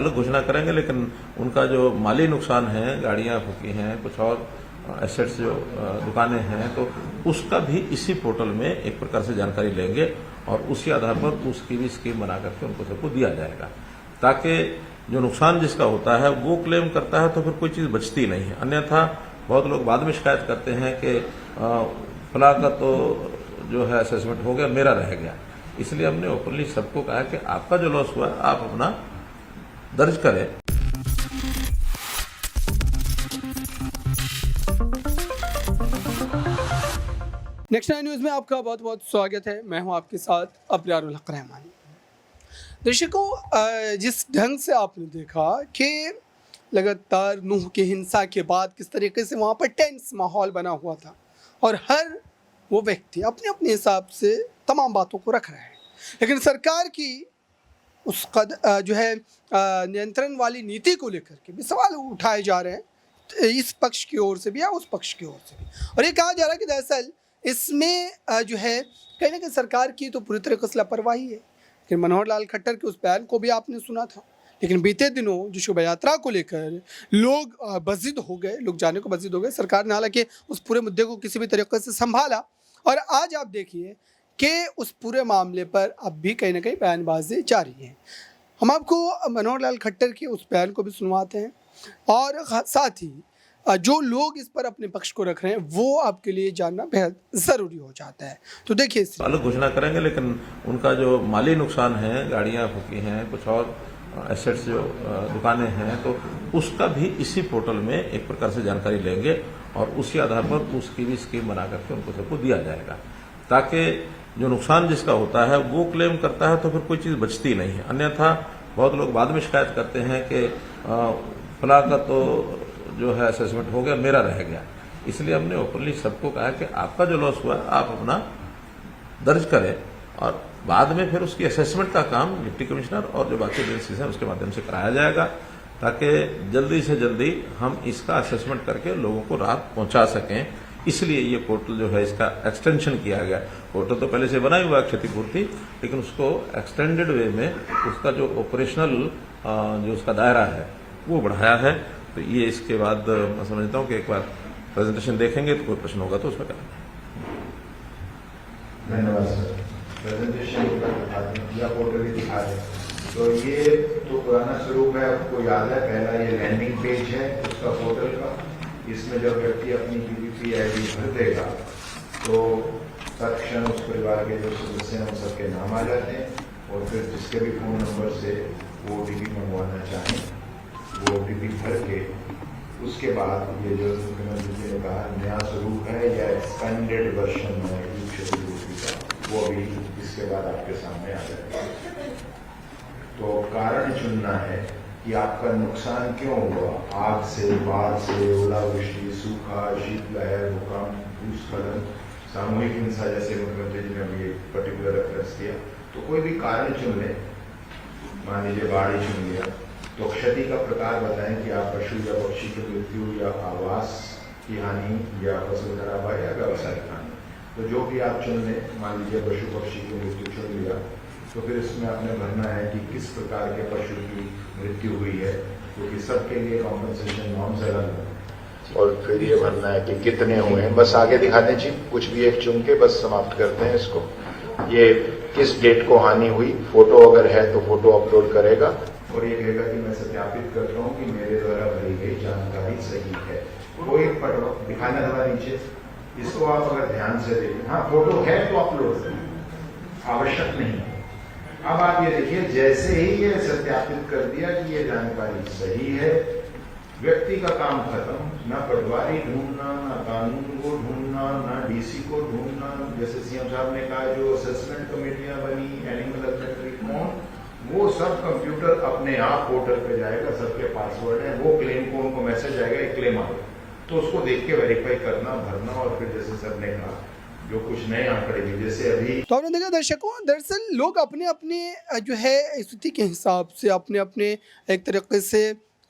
अलग घोषणा करेंगे, लेकिन उनका जो माली नुकसान है, गाड़ियां फूकी हैं, कुछ और एसेट्स जो दुकानें हैं, तो उसका भी इसी पोर्टल में एक प्रकार से जानकारी लेंगे और उसी आधार पर उसकी भी स्कीम बना करके उनको सबको दिया जाएगा, ताकि जो नुकसान जिसका होता है वो क्लेम करता है तो फिर कोई चीज़ बचती नहीं है। अन्यथा बहुत लोग बाद में शिकायत करते हैं कि फला का तो जो है असेसमेंट हो गया, मेरा रह गया। इसलिए हमने ओपनली सबको कहा कि आपका जो लॉस हुआ है आप अपना दर्ज करें। नेक्स्ट 9 न्यूज़ में आपका बहुत बहुत स्वागत है। मैं हूं आपके साथ अब्रारुल हक रहमानी। दर्शकों, जिस ढंग से आपने देखा कि लगातार नूह की हिंसा के बाद किस तरीके से वहाँ पर टेंस माहौल बना हुआ था और हर वो व्यक्ति अपने अपने हिसाब से तमाम बातों को रख रहा है, लेकिन सरकार की उस जो है नियंत्रण वाली नीति को लेकर के भी सवाल उठाए जा रहे हैं, इस पक्ष की ओर से भी या उस पक्ष की ओर से भी। और ये कहा जा रहा है कि दरअसल इसमें जो है कहीं ना कहीं सरकार की तो पूरी तरीके से लापरवाही है। लेकिन मनोहर लाल खट्टर के उस बयान को भी आपने सुना था, लेकिन बीते दिनों जो शोभा यात्रा को लेकर लोग बज़िद हो गए, लोग जाने को बज़िद हो गए। सरकार ने हालांकि उस पूरे मुद्दे को किसी भी तरीके से संभाला और आज आप देखिए कि उस पूरे मामले पर अब भी कहीं ना कहीं बयानबाजी जारी है। हम आपको मनोहर लाल खट्टर के उस बयान को भी सुनवाते हैं और साथ ही जो लोग इस पर अपने पक्ष को रख रहे हैं वो आपके लिए जानना बेहद ज़रूरी हो जाता है। तो देखिए, अलग घोषणा करेंगे, लेकिन उनका जो माली नुकसान है, गाड़ियां फूकी हैं, कुछ और एसेट्स जो दुकानें हैं, तो उसका भी इसी पोर्टल में एक प्रकार से जानकारी लेंगे और उसी आधार पर उसकी भी स्कीम बना करके उनको सबको दिया जाएगा, ताकि जो नुकसान जिसका होता है वो क्लेम करता है तो फिर कोई चीज़ बचती नहीं है। अन्यथा बहुत लोग बाद में शिकायत करते हैं कि फला का तो जो है असेसमेंट हो गया, मेरा रह गया। इसलिए हमने ओपनली सबको कहा कि आपका जो लॉस हुआ है आप अपना दर्ज करें और बाद में फिर उसकी असेसमेंट का काम डिप्टी कमिश्नर और जो बाकी एजेंसीज हैं उसके माध्यम से कराया जाएगा, ताकि जल्दी से जल्दी हम इसका असेसमेंट करके लोगों को राहत पहुंचा सकें। इसलिए ये पोर्टल जो है इसका एक्सटेंशन किया गया। पोर्टल तो पहले से बना ही हुआ है क्षतिपूर्ति, लेकिन उसको एक्सटेंडेड वे में उसका जो ऑपरेशनल जो उसका दायरा है वो बढ़ाया है। तो ये इसके बाद मैं समझता हूँ कि एक बार प्रेजेंटेशन देखेंगे तो कोई प्रश्न होगा तो उसमें करेंगे। धन्यवाद सर। प्रेजेंटेशन या पोर्टल भी दिखा रहे, तो ये तो पुराना स्वरूप है, आपको याद है। पहला ये लैंडिंग पेज है उसका पोर्टल का, इसमें जब व्यक्ति अपनी पीपीपी आईडी भर देगा तो तत्क्षण उस परिवार के जो सदस्य हैं उन सबके नाम आ जाते हैं और फिर जिसके भी फोन नंबर से वो ओटीपी मंगवाना चाहें वो ओटीपी भर के उसके बाद ये जो मुख्यमंत्री जी ने कहा नया स्वरूप है या एक्सपेंडेड वर्जन है क्षतिपूर्ति का, वो अभी इसके बाद आपके सामने आ जाएगा। तो कारण चुनना है कि आपका नुकसान क्यों हुआ, आग से, बाढ़ से, ओलावृष्टि, सूखा, शीतलहर, भूकंप, भूस्खलन, सामूहिक हिंसा, जैसे मुख्यमंत्री जी ने अभी एक पर्टिकुलर रेफरेंस किया। तो कोई भी कारण चुन ले, मान लीजिए बाढ़ ही चुन लिया, तो क्षति का प्रकार बताएं कि आप पशु या पक्षी की मृत्यु या आवास की हानि या फसल खराब है या व्यावसायिक हानि। तो जो भी आप चुन लें, मान लीजिए पशु पक्षी की मृत्यु चुन लिया, तो फिर इसमें आपने भरना है कि किस प्रकार के पशु की मृत्यु हुई है, क्योंकि सबके लिए कॉम्पनसेशन नॉर्म्स अलग है। और फिर ये भरना है कि कितने हुए हैं। बस आगे दिखा दें जी, कुछ भी एक चुन के बस समाप्त करते हैं इसको। ये किस डेट को हानि हुई, फोटो अगर है तो फोटो अपलोड करेगा और ये कहेगा कि मैं सत्यापित करता हूँ कि मेरे द्वारा भरी गई जानकारी सही है। कोई पढ़ो दिखाना थोड़ा नीचे, इसको आप अगर ध्यान से देखें, हाँ फोटो है तो अपलोड करें, आवश्यक नहीं है। अब आप ये देखिए, जैसे ही ये सत्यापित कर दिया कि ये जानकारी सही है, व्यक्ति का काम खत्म। ना पटवारी ढूंढना, ना कानून को ढूंढना, ना डीसी को ढूंढना। जैसे सीएम साहब ने कहा जो असेसमेंट कमेटियां बनी, एनिमल हस्बेंड्री कौन, वो सब कंप्यूटर अपने आप पोर्टल पे जाएगा, सबके पासवर्ड है, वो क्लेम को उनको मैसेज आएगा, एक क्लेम आएगा, तो उसको देख के वेरीफाई करना, भरना और फिर जैसे सर ने कहा जो कुछ नए आंकड़े भी जैसे अभी। तो आपने देखा दर्शकों, दरअसल लोग अपने अपने जो है स्थिति के हिसाब से अपने अपने एक तरीके से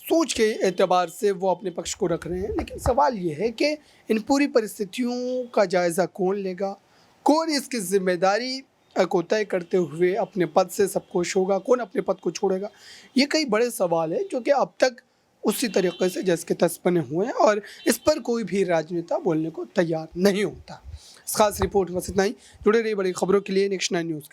सोच के एतबार से वो अपने पक्ष को रख रहे हैं। लेकिन सवाल ये है कि इन पूरी परिस्थितियों का जायज़ा कौन लेगा, कौन इसकी जिम्मेदारी को तय करते हुए अपने पद से सब खुश होगा, कौन अपने पद को छोड़ेगा, ये कई बड़े सवाल है जो कि अब तक उसी तरीके से जैसे के तस बने हुए हैं और इस पर कोई भी राजनेता बोलने को तैयार नहीं होता। इस खास रिपोर्ट बस इतना ही। जुड़े रहिए बड़ी खबरों के लिए नेक्स्ट 9 न्यूज़ के।